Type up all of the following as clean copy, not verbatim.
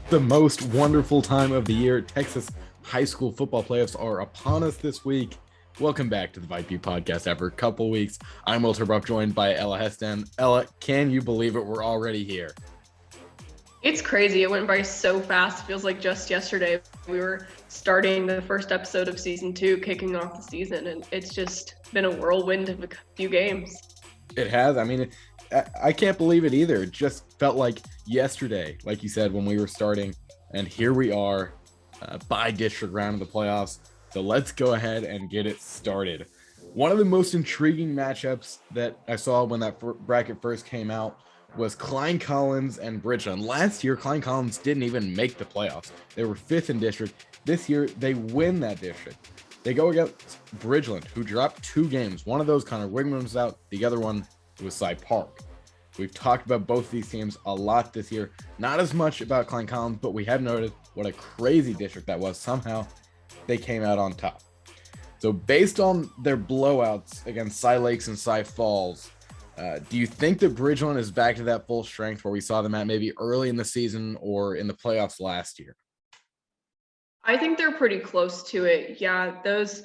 The most wonderful time of the year. Texas high school football playoffs are upon us this week. Welcome back to the Vipe podcast after a couple weeks. I'm Will Turbach, joined by Ella Heston. Ella, can you believe it? We're already here. It's crazy. It went by so fast. Feels like just yesterday we were starting the first episode of season 2, kicking off the season, and it's just been a whirlwind of a few games. It has. I mean, I can't believe it either. It just felt like yesterday, like you said, when we were starting, and here we are by district round of the playoffs. So let's go ahead and get it started. One of the most intriguing matchups that I saw when that bracket first came out was Klein Collins and Bridgeland. Last year, Klein Collins didn't even make the playoffs. They were 5th in district. This year, they win that district. They go against Bridgeland, who dropped 2 games. One of those, Connor Wigman was out. The other one was Cy Park. We've talked about both these teams a lot this year. Not as much about Klein Collins, but we have noted what a crazy district that was. Somehow, they came out on top. So based on their blowouts against Cy Lakes and Cy Falls, do you think that Bridgeland is back to that full strength where we saw them at maybe early in the season or in the playoffs last year? I think they're pretty close to it. Yeah, those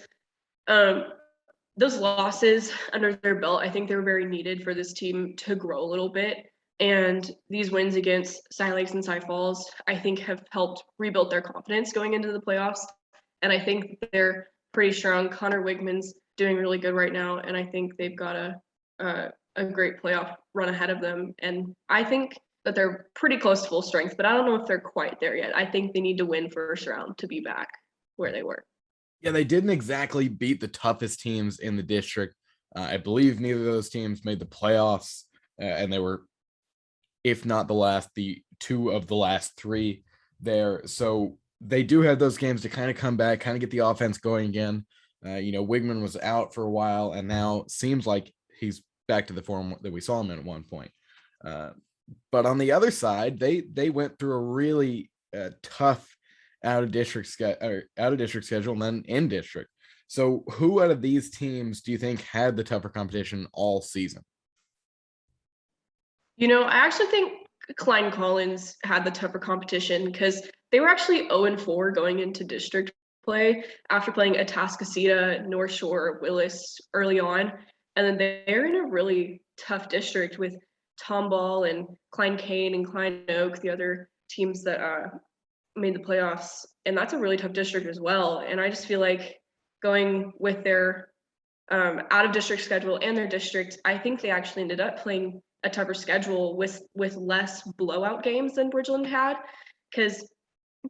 losses under their belt, I think they were very needed for this team to grow a little bit. And these wins against Cy Lakes and Cy Falls, I think, have helped rebuild their confidence going into the playoffs. And I think they're pretty strong. Connor Wigman's doing really good right now, and I think they've got a great playoff run ahead of them. And I think that they're pretty close to full strength, but I don't know if they're quite there yet. I think they need to win first round to be back where they were. Yeah, they didn't exactly beat the toughest teams in the district. I believe neither of those teams made the playoffs, and they were, if not the last, the 2 of the last 3 there. So they do have those games to kind of come back, kind of get the offense going again. Wigman was out for a while, and now seems like he's back to the form that we saw him in at one point. But on the other side, they went through a really tough out of district schedule and then in district. So who out of these teams do you think had the tougher competition all season? I actually think Klein Collins had the tougher competition because they were actually 0-4 going into district play after playing Atascocita, North Shore, Willis early on. And then they're in a really tough district with Tomball and Klein Cain and Klein Oak, the other teams that made the playoffs. And that's a really tough district as well. And I just feel like going with their out of district schedule and their district, I think they actually ended up playing a tougher schedule with less blowout games than Bridgeland had. Because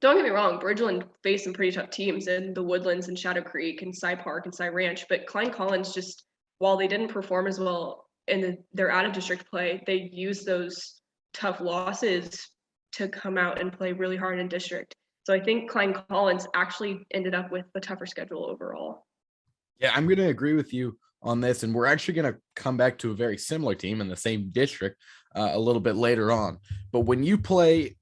don't get me wrong, Bridgeland faced some pretty tough teams in the Woodlands and Shadow Creek and Cy Park and Cy Ranch. But Klein Collins, just while they didn't perform as well in their out of district play, they used those tough losses to come out and play really hard in district. So I think Klein Collins actually ended up with a tougher schedule overall. Yeah, I'm going to agree with you on this, and we're actually going to come back to a very similar team in the same district a little bit later on. But when you play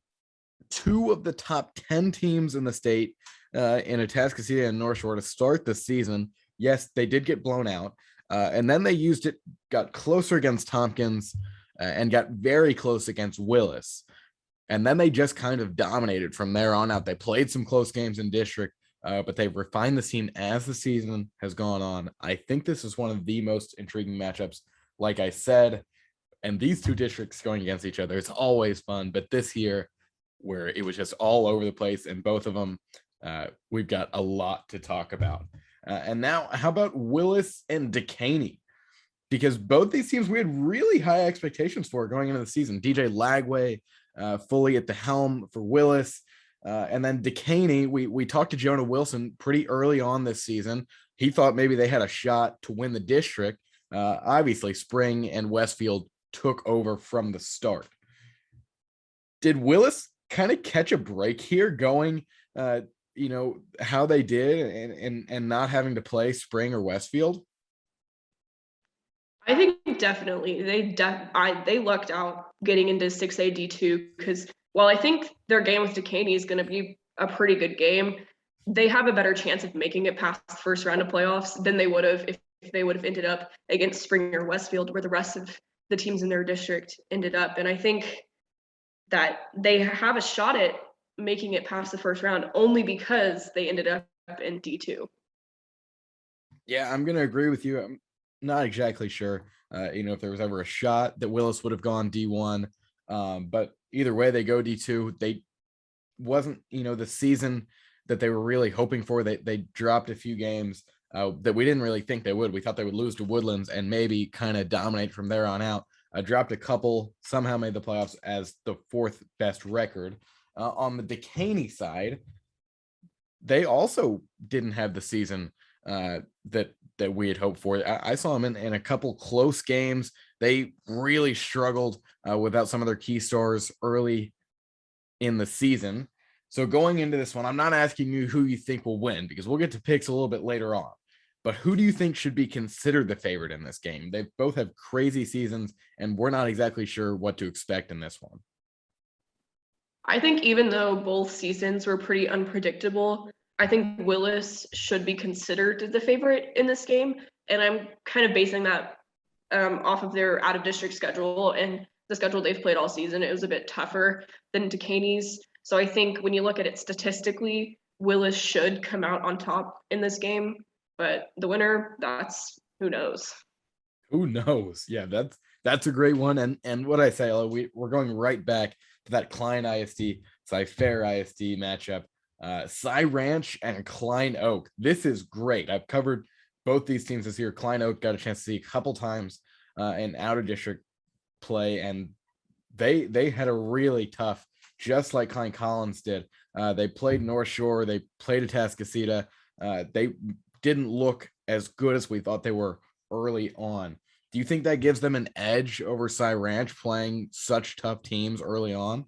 2 of the top 10 teams in the state in Atascocita and North Shore to start the season, yes, they did get blown out. And then they got closer against Tompkins and got very close against Willis. And then they just kind of dominated from there on out. They played some close games in district, but they've refined the team as the season has gone on. I think this is one of the most intriguing matchups, like I said, and these 2 districts going against each other, it's always fun. But this year, where it was just all over the place, and both of them, we've got a lot to talk about. And now, how about Willis and Decaney? Because both these teams we had really high expectations for going into the season. DJ Lagway fully at the helm for Willis. And then Decaney, we talked to Jonah Wilson pretty early on this season. He thought maybe they had a shot to win the district. Obviously, Spring and Westfield took over from the start. Did Willis kind of catch a break here going how they did and not having to play Spring or Westfield? I think definitely they lucked out getting into 6A D2 because while I think their game with Decaney is going to be a pretty good game, they have a better chance of making it past the first round of playoffs than they would have if they would have ended up against Springer Westfield, where the rest of the teams in their district ended up. And I think that they have a shot at making it past the first round only because they ended up in D2. Yeah, I'm going to agree with you. I'm not exactly sure, if there was ever a shot that Willis would have gone D1. But either way, they go D2. They wasn't, the season that they were really hoping for. They dropped a few games that we didn't really think they would. We thought they would lose to Woodlands and maybe kind of dominate from there on out. Dropped a couple, somehow made the playoffs as the fourth best record. On the Dekaney side, they also didn't have the season that we had hoped for. I saw them in a couple close games. They really struggled without some of their key stars early in the season. So going into this one, I'm not asking you who you think will win because we'll get to picks a little bit later on. But who do you think should be considered the favorite in this game? They both have crazy seasons, and we're not exactly sure what to expect in this one. I think even though both seasons were pretty unpredictable, I think Willis should be considered the favorite in this game. And I'm kind of basing that off of their out of district schedule and the schedule they've played all season. It was a bit tougher than Dekaney's. So I think when you look at it statistically, Willis should come out on top in this game. But the winner, that's who knows. Who knows? Yeah, that's a great one. And what I say, we're going right back to that Klein ISD, Cy-Fair ISD matchup. Cy Ranch and Klein Oak. This is great. I've covered both these teams this year. Klein Oak got a chance to see a couple times in out of district play, and they had a really tough, just like Klein Collins did. They played North Shore. They played Atascocita. They didn't look as good as we thought they were early on. Do you think that gives them an edge over Cy Ranch playing such tough teams early on?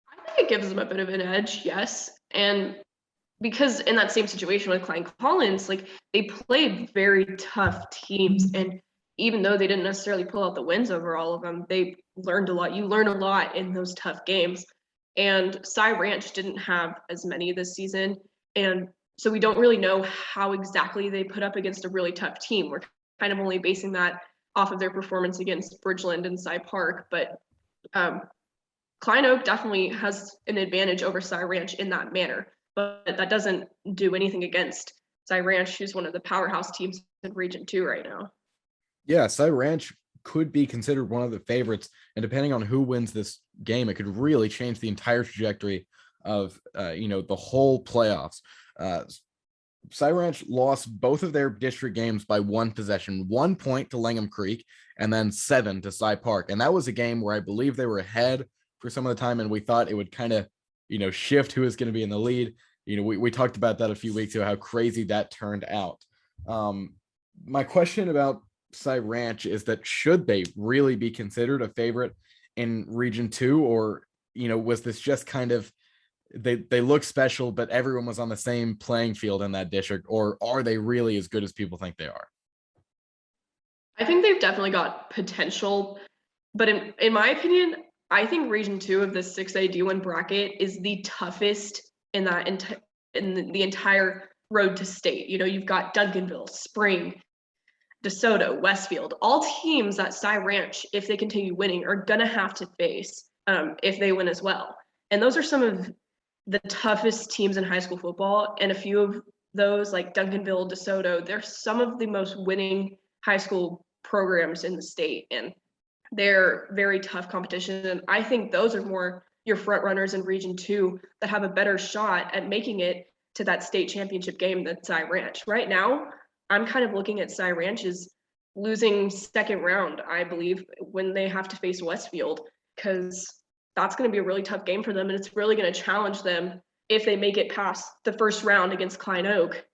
I think it gives them a bit of an edge, yes. And because in that same situation with Klein Collins, like they played very tough teams. And even though they didn't necessarily pull out the wins over all of them, they learned a lot. You learn a lot in those tough games. And Cy Ranch didn't have as many this season. And so we don't really know how exactly they put up against a really tough team. We're kind of only basing that off of their performance against Bridgeland and Cy Park. But Klein Oak definitely has an advantage over Cy Ranch in that manner. But that doesn't do anything against Cy Ranch, who's one of the powerhouse teams in Region 2 right now. Yeah, Cy Ranch could be considered one of the favorites. And depending on who wins this game, it could really change the entire trajectory of, the whole playoffs. Cy Ranch lost both of their district games by one possession, 1 point to Langham Creek, and then 7 to Cy Park. And that was a game where I believe they were ahead for some of the time, and we thought it would kind of, shift who is going to be in the lead. We talked about that a few weeks ago, how crazy that turned out. My question about Cy Ranch is that should they really be considered a favorite in Region 2, or, was this just kind of they look special, but everyone was on the same playing field in that district, or are they really as good as people think they are? I think they've definitely got potential, but in my opinion, I think Region 2 of the 6A D1 bracket is the toughest in that in the entire road to state. You've got Duncanville, Spring, DeSoto, Westfield, all teams that Cy Ranch, if they continue winning, are gonna have to face if they win as well. And those are some of the toughest teams in high school football, and a few of those, like Duncanville, DeSoto, they're some of the most winning high school programs in the state, and they're very tough competition. And I think those are more your front runners in Region 2 that have a better shot at making it to that state championship game than Cy Ranch. Right now, I'm kind of looking at Cy Ranch as losing second round, I believe, when they have to face Westfield, because that's going to be a really tough game for them, and it's really going to challenge them if they make it past the first round against Klein Oak,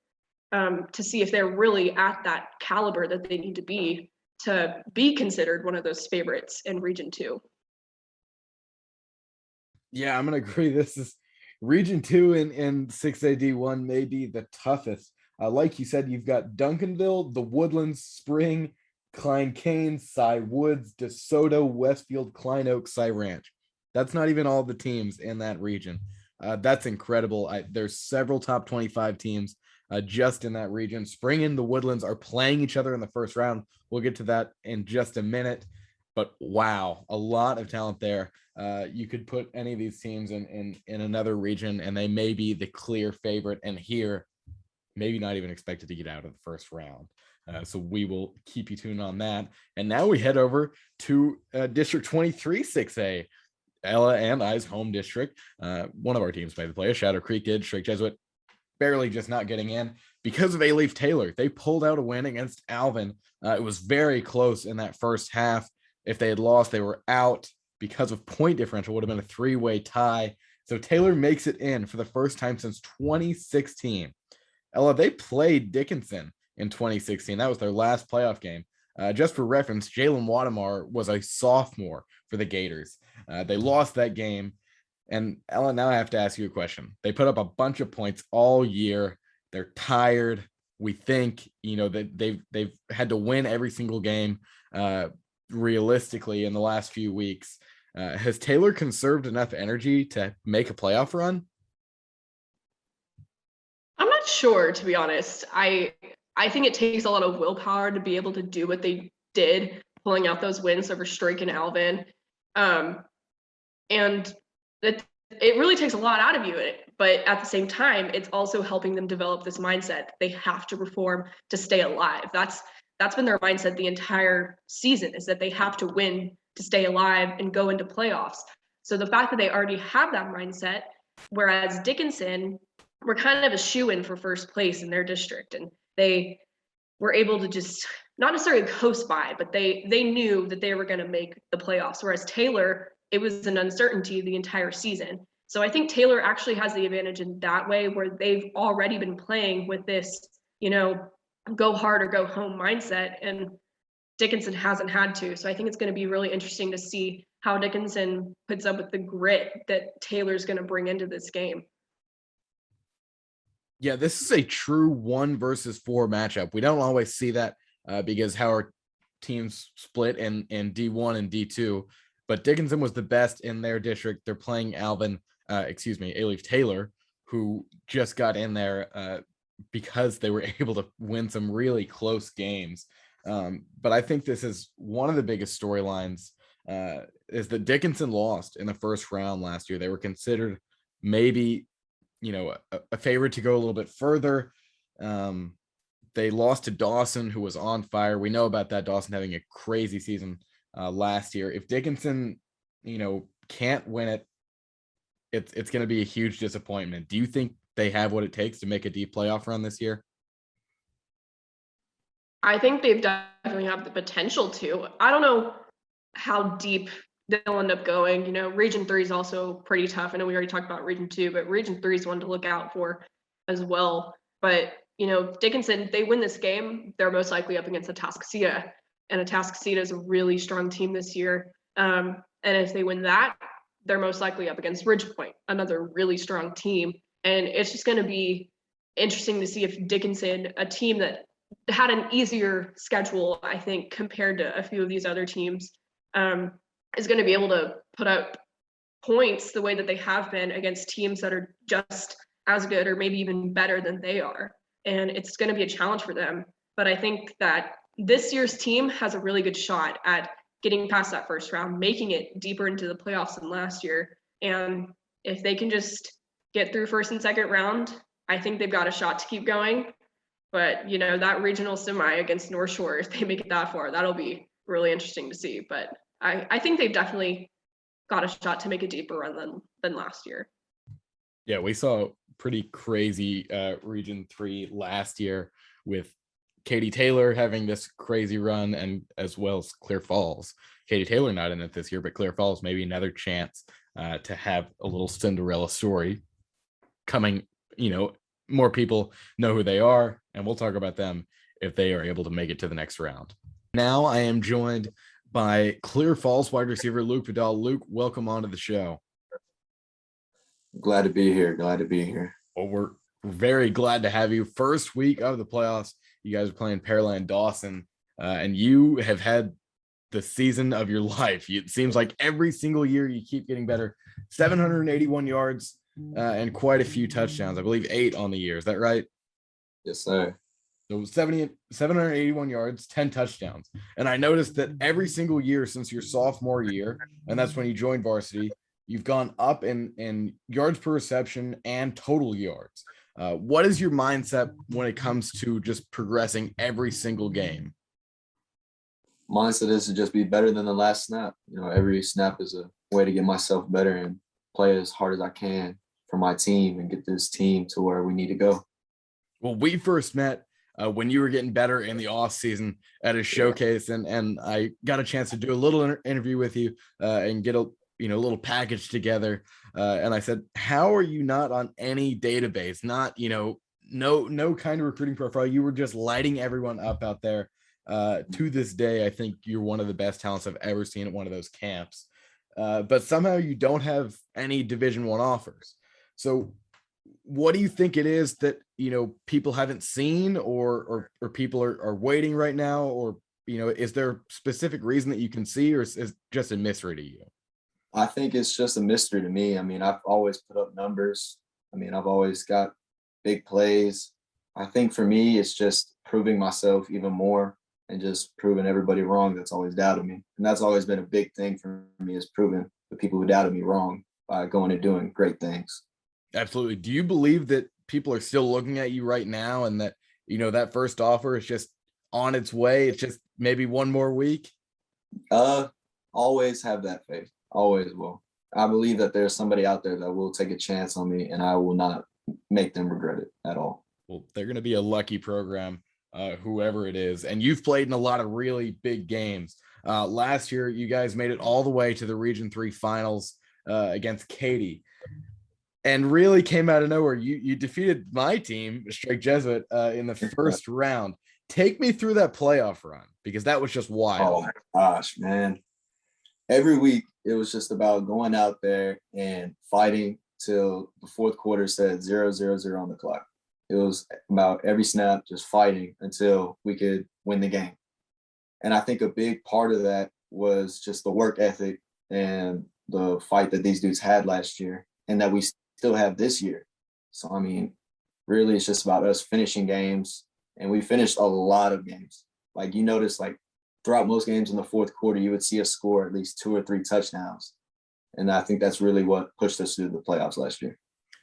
to see if they're really at that caliber that they need to be considered one of those favorites in Region 2. Yeah, I'm going to agree. This is Region 2 in 6A D1 may be the toughest. Like you said, you've got Duncanville, the Woodlands, Spring, Klein Canes, Cy Woods, DeSoto, Westfield, Klein Oak, Cy Ranch. That's not even all the teams in that region. That's incredible. There's several top 25 teams just in that region. Spring and the Woodlands are playing each other in the first round. We'll get to that in just a minute. But wow, a lot of talent there. You could put any of these teams in another region, and they may be the clear favorite. And here, maybe not even expected to get out of the first round. So we will keep you tuned on that. And now we head over to District 23 6A, Ella and I's home district. One of our teams made the play. Shadow Creek did. Strake Jesuit barely just not getting in because of Alief Taylor. They pulled out a win against Alvin. It was very close in that first half. If they had lost, they were out because of point differential. Would have been a three-way tie. So Taylor makes it in for the first time since 2016. Ella, they played Dickinson in 2016. That was their last playoff game. Just for reference, Jalen Wadamar was a sophomore for the Gators. They lost that game. And Ella, now I have to ask you a question. They put up a bunch of points all year. They're tired. We think, that they've had to win every single game realistically in the last few weeks. Has Taylor conserved enough energy to make a playoff run? I'm not sure, to be honest. I think it takes a lot of willpower to be able to do what they did, pulling out those wins over Strake and Alvin. And it really takes a lot out of you. But at the same time, it's also helping them develop this mindset. They have to perform to stay alive. That's been their mindset the entire season, is that they have to win to stay alive and go into playoffs. So the fact that they already have that mindset, whereas Dickinson were kind of a shoe-in for first place in their district, and they were able to just not necessarily coast by, but they knew that they were going to make the playoffs. Whereas Taylor, it was an uncertainty the entire season. So I think Taylor actually has the advantage in that way, where they've already been playing with this, go hard or go home mindset, and Dickinson hasn't had to. So I think it's going to be really interesting to see how Dickinson puts up with the grit that Taylor's going to bring into this game. Yeah, this is a true 1 versus 4 matchup. We don't always see that because how our teams split in D1 and D2. But Dickinson was the best in their district. They're playing Alief Taylor, who just got in there because they were able to win some really close games. But I think this is one of the biggest storylines is that Dickinson lost in the first round last year. They were considered maybe, a favorite to go a little bit further. They lost to Dawson, who was on fire. We know about that. Dawson having a crazy season last year. If Dickinson, can't win it, it's going to be a huge disappointment. Do you think they have what it takes to make a deep playoff run this year? I think they've definitely have the potential to. I don't know how deep they'll end up going. Region 3 is also pretty tough. I know we already talked about Region 2, but Region 3 is one to look out for as well. But, Dickinson, they win this game, they're most likely up against Atascocita. And Atascocita is a really strong team this year. And if they win that, they're most likely up against Ridgepoint, another really strong team. And it's just going to be interesting to see if Dickinson, a team that had an easier schedule, I think, compared to a few of these other teams, is going to be able to put up points the way that they have been against teams that are just as good or maybe even better than they are. And it's going to be a challenge for them. But I think that this year's team has a really good shot at getting past that first round, making it deeper into the playoffs than last year. And if they can just get through first and second round, I think they've got a shot to keep going. But, that regional semi against North Shore, if they make it that far, that'll be really interesting to see. But I think they've definitely got a shot to make a deeper run than last year. Yeah, we saw pretty crazy Region 3 last year with Katie Taylor having this crazy run, and as well as Clear Falls. Katie Taylor not in it this year, but Clear Falls maybe another chance to have a little Cinderella story coming. More people know who they are, and we'll talk about them if they are able to make it to the next round. Now I am joined by Clear Falls wide receiver Luke Vidal. Luke, welcome onto the show. Glad to be here. Well, we're very glad to have you. First week of the playoffs, you guys are playing Pearland Dawson, and you have had the season of your life. It seems like every single year you keep getting better. 781 yards and quite a few touchdowns. I believe 8 on the year. Is that right? Yes, sir. So 781 yards, 10 touchdowns. And I noticed that every single year since your sophomore year, and that's when you joined varsity, you've gone up in yards per reception and total yards. What is your mindset when it comes to just progressing every single game? Mindset is to just be better than the last snap. You know, every snap is a way to get myself better and play as hard as I can for my team and get this team to where we need to go. Well, we first met when you were getting better in the off season at a showcase, and I got a chance to do a little interview with you and get a little package together. And I said, how are you not on any database? Not no kind of recruiting profile. You were just lighting everyone up out there. To this day, I think you're one of the best talents I've ever seen at one of those camps. But somehow you don't have any Division I offers. So what do you think it is that people haven't seen or people are waiting right now, or is there a specific reason that you can see, or is just a mystery to you? I think it's just a mystery to me. I mean, I've always put up numbers. I mean, I've always got big plays. I think for me, it's just proving myself even more and just proving everybody wrong that's always doubted me. And that's always been a big thing for me, is proving the people who doubted me wrong by going and doing great things. Absolutely. Do you believe that people are still looking at you right now, and that that first offer is just on its way? It's just maybe one more week? Always have that faith. Always will. I believe that there's somebody out there that will take a chance on me, and I will not make them regret it at all. Well, they're going to be a lucky program, whoever it is. And you've played in a lot of really big games. Last year, you guys made it all the way to the Region 3 finals against Katy, and really came out of nowhere. You defeated my team, Strike Jesuit, in the first round. Take me through that playoff run, because that was just wild. Oh my gosh, man. Every week, it was just about going out there and fighting till the fourth quarter said 0-0-0 on the clock. It was about every snap, just fighting until we could win the game. And I think a big part of that was just the work ethic and the fight that these dudes had last year and that we still have this year. So, I mean, really, it's just about us finishing games. And we finished a lot of games. Like, you notice, like, throughout most games in the fourth quarter, you would see us score at least 2 or 3 touchdowns. And I think that's really what pushed us through the playoffs last year.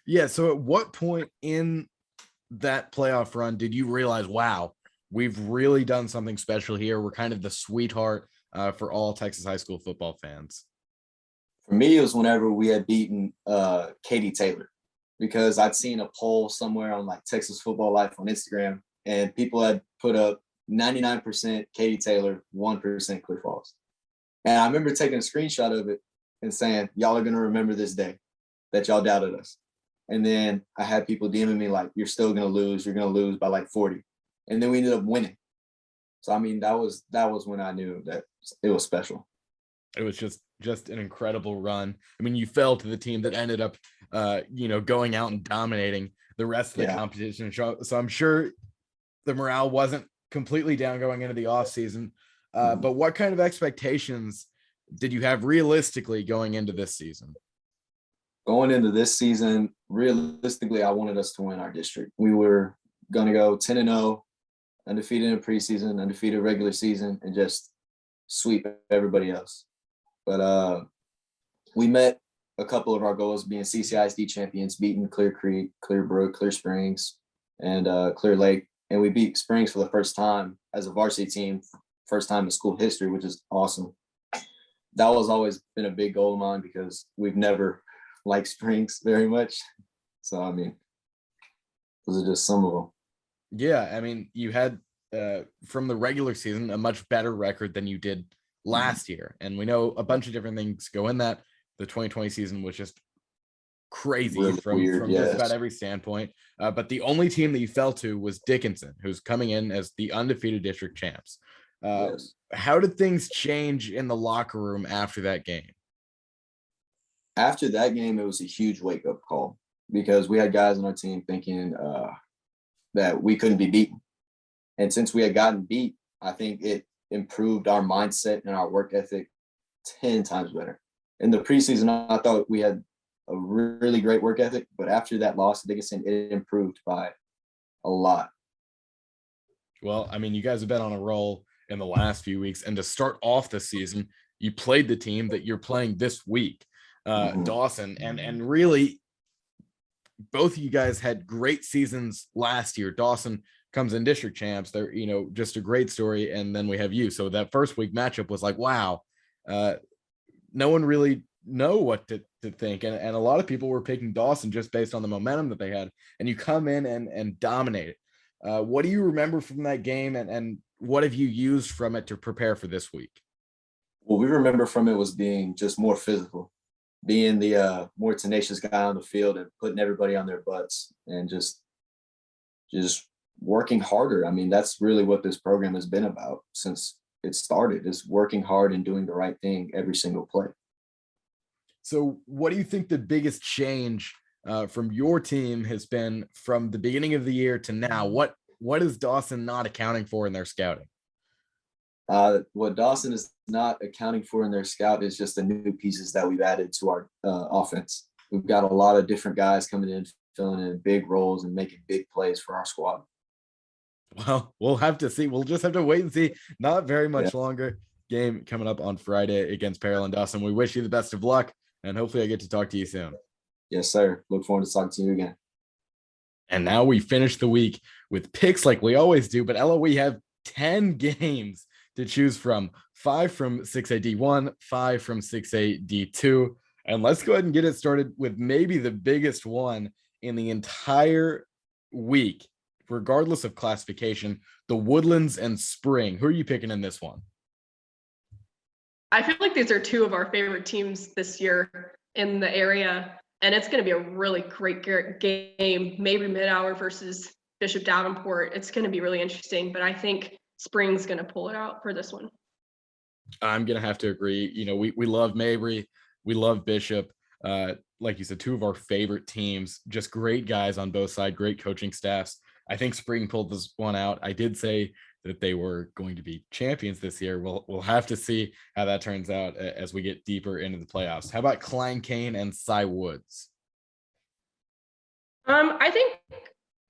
Yeah. So at what point in that playoff run did you realize, wow, we've really done something special here? We're kind of the sweetheart for all Texas high school football fans. For me, it was whenever we had beaten Katy Taylor, because I'd seen a poll somewhere on like Texas Football Life on Instagram, and people had put up 99% Katy Taylor, 1% Clear Falls. And I remember taking a screenshot of it and saying, y'all are going to remember this day that y'all doubted us. And then I had people DMing me like, you're still going to lose. You're going to lose by like 40. And then we ended up winning. So, I mean, that was when I knew that it was special. It was just an incredible run. I mean, you fell to the team that ended up, going out and dominating the rest of the competition. So I'm sure the morale wasn't completely down going into the off season. But what kind of expectations did you have realistically going into this season? Going into this season, realistically, I wanted us to win our district. We were going to go 10-0, undefeated in preseason, undefeated regular season, and just sweep everybody else. But we met a couple of our goals, being CCISD champions, beating Clear Creek, Clear Brook, Clear Springs, and Clear Lake. And we beat Springs for the first time as a varsity team, first time in school history, which is awesome. That was always been a big goal of mine because we've never liked Springs very much. So, I mean, those are just some of them. Yeah, I mean, you had from the regular season a much better record than you did last year. And we know a bunch of different things go in that. The 2020 season was just crazy really from just about every standpoint. But the only team that you fell to was Dickinson, who's coming in as the undefeated district champs. How did things change in the locker room after that game? After that game, it was a huge wake-up call because we had guys on our team thinking that we couldn't be beaten. And since we had gotten beat, I think it improved our mindset and our work ethic 10 times better. In the preseason, I thought we had a really great work ethic, but after that loss to Dickinson, it improved by a lot. Well, I mean, you guys have been on a roll in the last few weeks, and to start off the season, you played the team that you're playing this week, Mhm. Dawson, and really both of you guys had great seasons last year. Dawson comes in district champs. They're, just a great story. And then we have you. So that first week matchup was like, wow, uh, no one really know what to think. And a lot of people were picking Dawson just based on the momentum that they had. And you come in and dominate it. What do you remember from that game? And what have you used from it to prepare for this week? What we remember from it was being just more physical, being the more tenacious guy on the field and putting everybody on their butts and just working harder. I mean, that's really what this program has been about since it started, is working hard and doing the right thing every single play. So, what do you think the biggest change from your team has been from the beginning of the year to now? What is Dawson not accounting for in their scouting? What Dawson is not accounting for in their scout is just the new pieces that we've added to our offense. We've got a lot of different guys coming in, filling in big roles and making big plays for our squad. Well, we'll have to see. We'll just have to wait and see. Not very Yeah. much longer. Game coming up on Friday against Pearland Dawson. We wish you the best of luck, and hopefully I get to talk to you soon. Yes, sir. Look forward to talking to you again. And now we finish the week with picks like we always do. But Ella, we have 10 games to choose from, 5 from 6A D1, 5 from 6A D2. And let's go ahead and get it started with maybe the biggest one in the entire week, regardless of classification, the Woodlands and Spring. Who are you picking in this one? I feel like these are two of our favorite teams this year in the area, and it's going to be a really great game. Maybe Mid-Hour versus Bishop Davenport. It's going to be really interesting, but I think Spring's going to pull it out for this one. I'm going to have to agree. We love Mabry. We love Bishop. Like you said, two of our favorite teams, just great guys on both sides, great coaching staffs. I think Spring pulled this one out. I did say that they were going to be champions this year. We'll have to see how that turns out as we get deeper into the playoffs. How about Klein Cain and Cy Woods? I think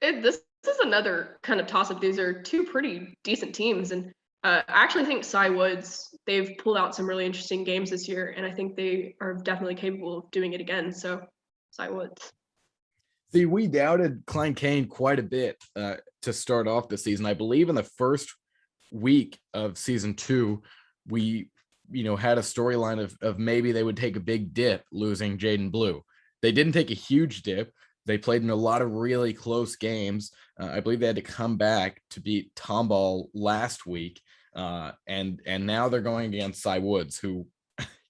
this is another kind of toss-up. These are two pretty decent teams, and I actually think Cy Woods, they've pulled out some really interesting games this year, and I think they are definitely capable of doing it again. So Cy Woods. See, we doubted Klein Cain quite a bit to start off the season. I believe in the first week of season 2, we had a storyline of maybe they would take a big dip losing Jaden Blue. They didn't take a huge dip. They played in a lot of really close games. I believe they had to come back to beat Tomball last week. And now they're going against Cy Woods, who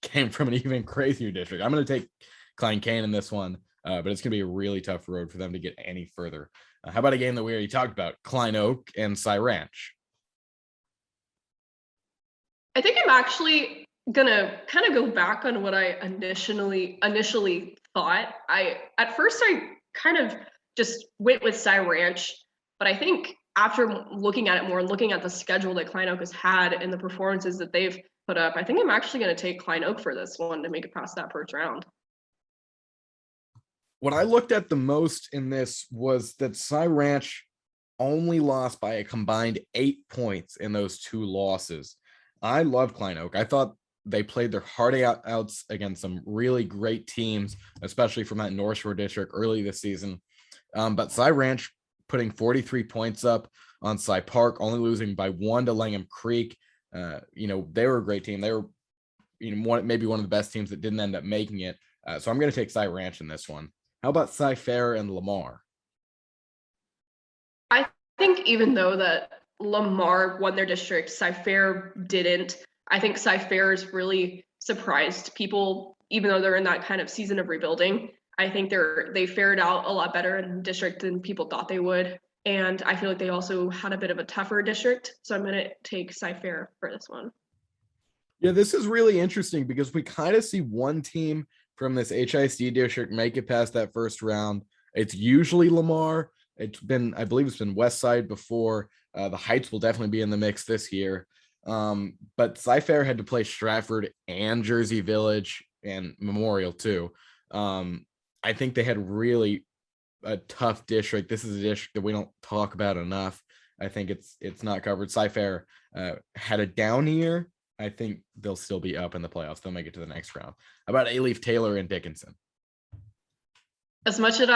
came from an even crazier district. I'm going to take Klein Cain in this one. But it's going to be a really tough road for them to get any further. How about a game that we already talked about, Klein Oak and Cy Ranch? I think I'm actually going to kind of go back on what I initially thought. At first I kind of just went with Cy Ranch, but I think after looking at it more and looking at the schedule that Klein Oak has had and the performances that they've put up, I think I'm actually going to take Klein Oak for this one to make it past that first round. What I looked at the most in this was that Cy Ranch only lost by a combined 8 points in those 2 losses. I love Klein Oak. I thought they played their heart outs against some really great teams, especially from that North Shore district early this season. But Cy Ranch putting 43 points up on Cy Park, only losing by 1 to Langham Creek. They were a great team. They were, maybe one of the best teams that didn't end up making it. So I'm going to take Cy Ranch in this one. How about Cy Fair and Lamar? I think even though that Lamar won their district, Cy Fair didn't. I think Cy Fair has really surprised people, even though they're in that kind of season of rebuilding. I think they fared out a lot better in district than people thought they would. And I feel like they also had a bit of a tougher district. So I'm going to take Cy Fair for this one. Yeah, this is really interesting because we kind of see one team from this HISD district make it past that first round. It's usually Lamar. I believe it's been Westside before. The Heights will definitely be in the mix this year. But Cy Fair had to play Stratford and Jersey Village and Memorial too. I think they had really a tough district. This is a district that we don't talk about enough. I think it's not covered. Cy-Fair had a down year. I think they'll still be up in the playoffs. They'll make it to the next round. How about Alief Taylor and Dickinson? As much as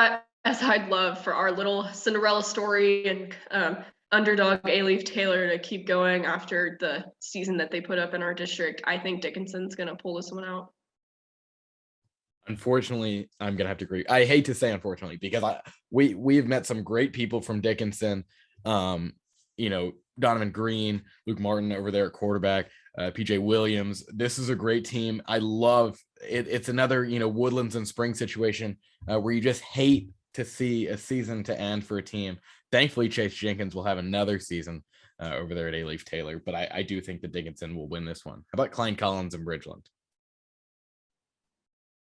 I'd love for our little Cinderella story and underdog Alief Taylor to keep going after the season that they put up in our district, I think Dickinson's going to pull this one out. Unfortunately, I'm gonna have to agree. I hate to say unfortunately because we've met some great people from Dickinson. Donovan Green, Luke Martin over there at quarterback, PJ Williams. This is a great team. I love it. It's another Woodlands and Spring situation where you just hate to see a season to end for a team. Thankfully, Chase Jenkins will have another season over there at Alief Taylor, but I do think that Dickinson will win this one. How about Klein Collins and Bridgeland?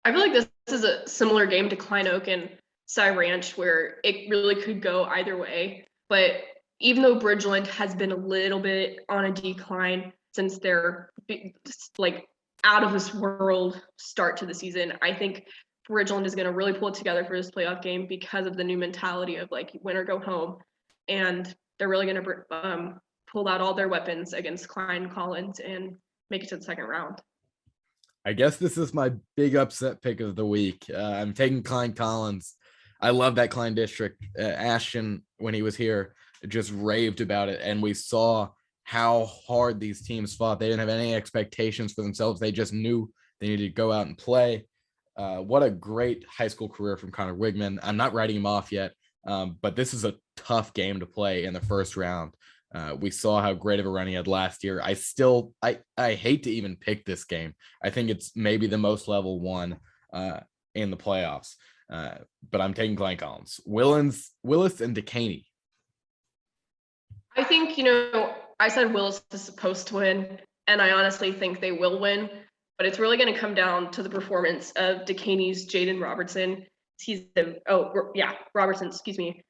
I feel like this is a similar game to Klein Oak and Cy Ranch where it really could go either way. But even though Bridgeland has been a little bit on a decline since their like out of this world start to the season, I think Bridgeland is going to really pull it together for this playoff game because of the new mentality of like win or go home. And they're really going to pull out all their weapons against Klein Collins and make it to the second round. I guess this is my big upset pick of the week. I'm taking Klein Collins. I love that Klein district. Ashton, when he was here, just raved about it. And we saw how hard these teams fought. They didn't have any expectations for themselves. They just knew they needed to go out and play. What a great high school career from Connor Wigman. I'm not writing him off yet, but this is a tough game to play in the first round. We saw how great of a run he had last year. I hate to even pick this game. I think it's maybe the most level one in the playoffs. But I'm taking Klein Collins. Willis and Dekaney. I think, I said Willis is supposed to win, and I honestly think they will win, but it's really going to come down to the performance of Dekaney's Jaden Robertson. Robertson, excuse me.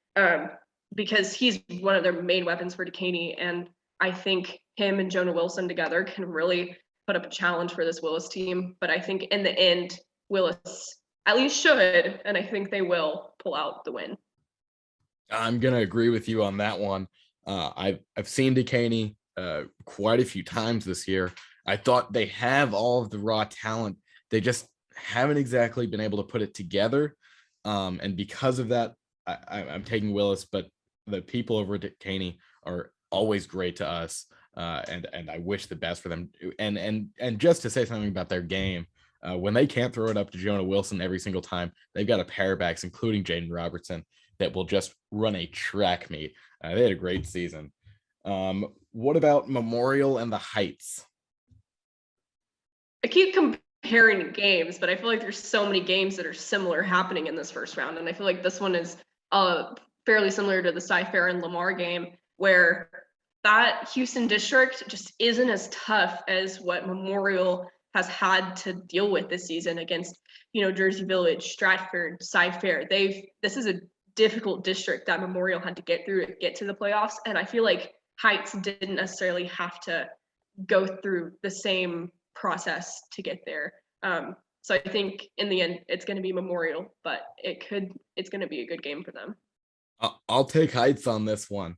Because he's one of their main weapons for Dekaney. And I think him and Jonah Wilson together can really put up a challenge for this Willis team. But I think in the end, Willis at least should, and I think they will pull out the win. I'm going to agree with you on that one. I've seen Dekaney quite a few times this year. I thought they have all of the raw talent. They just haven't exactly been able to put it together. And because of that, I'm taking Willis, but the people over at Dekaney are always great to us. And I wish the best for them. And just to say something about their game, when they can't throw it up to Jonah Wilson every single time, they've got a pair of backs, including Jaden Robertson, that will just run a track meet. They had a great season. What about Memorial and the Heights? I keep comparing games, but I feel like there's so many games that are similar happening in this first round. And I feel like this one is fairly similar to the Cy-Fair and Lamar game, where that Houston district just isn't as tough as what Memorial has had to deal with this season against, Jersey Village, Stratford, Cy-Fair. This is a difficult district that Memorial had to get through to get to the playoffs. And I feel like Heights didn't necessarily have to go through the same process to get there. So I think in the end, it's going to be Memorial, but it's going to be a good game for them. I'll take Heights on this one.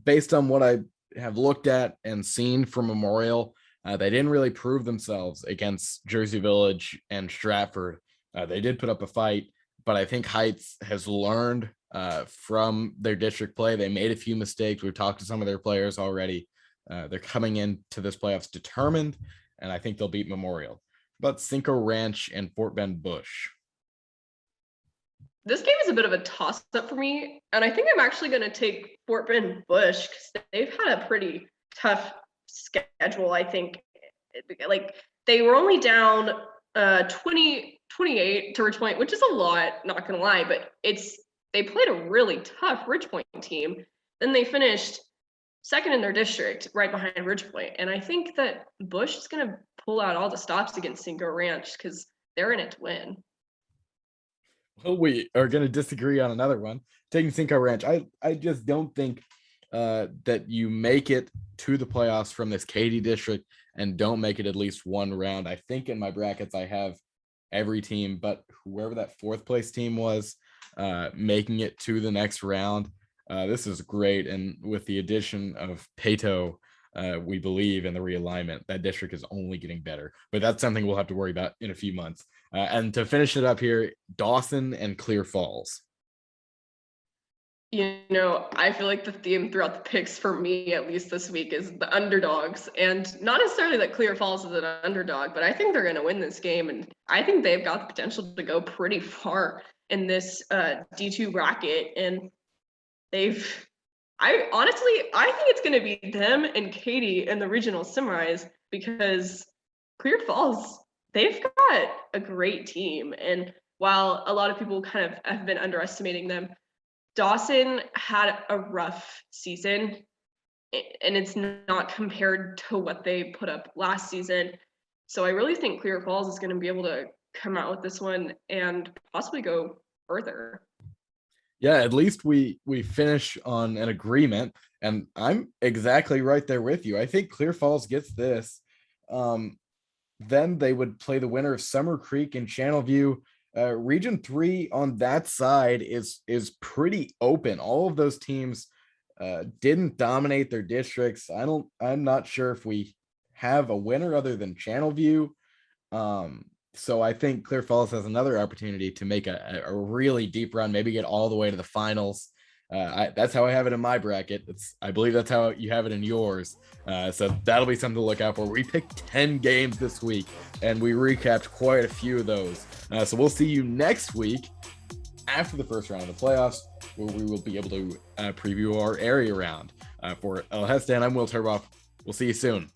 Based on what I have looked at and seen from Memorial, they didn't really prove themselves against Jersey Village and Stratford. They did put up a fight, but I think Heights has learned from their district play. They made a few mistakes. We've talked to some of their players already. They're coming into this playoffs determined, and I think they'll beat Memorial. But Cinco Ranch and Fort Bend Bush. This game is a bit of a toss-up for me, and I think I'm actually going to take Fort Bend Bush because they've had a pretty tough schedule, I think. Like, they were only down 28 to Ridgepoint, which is a lot, not going to lie, but they played a really tough Ridgepoint team. Then they finished second in their district, right behind Ridgepoint. And I think that Bush is going to pull out all the stops against Cinco Ranch because they're in it to win. Well, we are going to disagree on another one. Taking Cinco Ranch, I just don't think that you make it to the playoffs from this Katy district and don't make it at least one round. I think in my brackets I have every team, but whoever that fourth place team was, making it to the next round. This is great. And with the addition of Pato, we believe in the realignment, that district is only getting better. But that's something we'll have to worry about in a few months. And to finish it up here, Dawson and Clear Falls. I feel like the theme throughout the picks for me, at least this week, is the underdogs. And not necessarily that Clear Falls is an underdog, but I think they're going to win this game. And I think they've got the potential to go pretty far in this D2 bracket. And I think it's going to be them and Katie in the regional semis, because Clear Falls, they've got a great team. And while a lot of people kind of have been underestimating them, Dawson had a rough season, and it's not compared to what they put up last season. So I really think Clear Falls is going to be able to come out with this one and possibly go further. Yeah, at least we finish on an agreement, and I'm exactly right there with you. I think Clear Falls gets this. Then they would play the winner of Summer Creek and Channelview. Region 3 on that side is pretty open. All of those teams didn't dominate their districts. I'm not sure if we have a winner other than Channelview. So I think Clear Falls has another opportunity to make a really deep run, maybe get all the way to the finals. That's how I have it in my bracket. I believe that's how you have it in yours. So that'll be something to look out for. We picked 10 games this week, and we recapped quite a few of those. So we'll see you next week after the first round of the playoffs, where we will be able to preview our area round. For El Hestan, I'm Will Turboff. We'll see you soon.